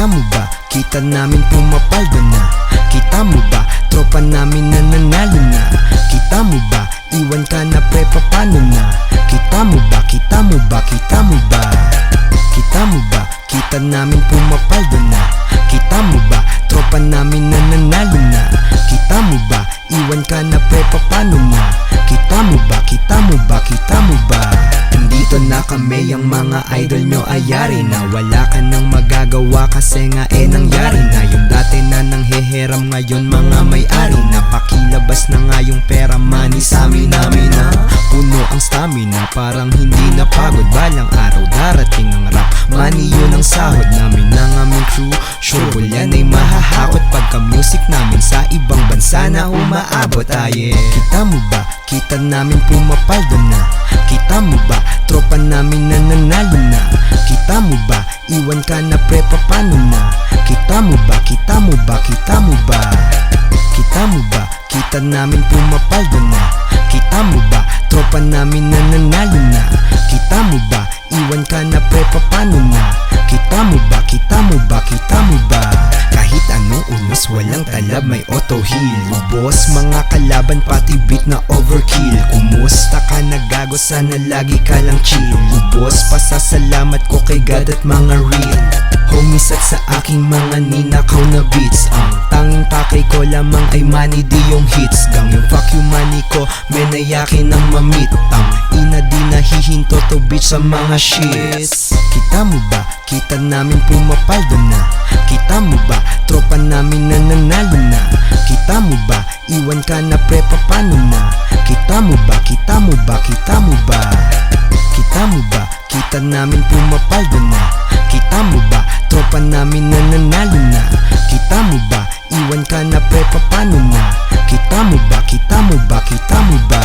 Kita mo ba? Kita namin pumapaldo na. Kita mo ba? Tropa namin na nanalo na. Kita mo ba? Iwan ka na pre, paano na? Kita mo ba? Kita mo ba? Kita mo ba? Kita mo ba? Kita namin pumapaldo na. Kita mo ba? Tropa namin na nanalo na. Kita mo ba? Iwan ka na pre, paano na? Kita mo ba? Kita mo ba? Kita mo ba? Andito na kami, ang mga idol nyo ayari na. Wala ka nang magagawa kasi nga nangyari na. Yung dati na nangheheram ngayon mga may-ari na. Pakilabas na nga yung pera, money sa amin namin na. Puno ang stamina, parang hindi napagod. Balang araw darating ang rap, money yun ang sahod namin ng aming crew. Sure yan ay mahahakot pagka music namin sa ibang bansa na umaabot. Kita mo ba? Kita namin pumapaldo na. Kita mo ba? Tropa namin na nanalo na. Kita mo ba? Iwan ka na pre, paano na? Kita mo ba? Kita mo ba? Kita mo ba? Kita mo ba? Kita namin pumapaldo na. Kita mo ba? Tropa namin na nanalo na. Kita mo ba? Iwan ka na pre, paano na? Kita mo ba? Kita mo ba? Kita mo ba? Kahit anong unos, walang talab, may auto heal. Lubos mga kalaban, pati beat na overkill. Kumusta ka na gago? Sana lagi ka lang chill. Lubos, pasasalamat ko kay God at mga real homies at sa aking mga ninakaw na beats. Ang tanging takay ko lamang ay money, di yung hits. Gang yung fuck you money ko, menayakin ng mamit. Tang ina di nahihinto to bitch sa mga shits. Kita mo ba? Kita namin pumapaldo na. Kita mo ba? Tropa namin na nanalo na. Kita mo ba? Iwan ka na pre, paano na? Kita mo ba? Kita mo ba? Kita mo ba? Kita mo ba? Kita namin pumapaldo na. Kita mo ba? Tropa namin na nanalo na. Kita mo ba? Iwan ka na pre, paano na? Kita mo ba? Kita mo ba? Kita mo ba?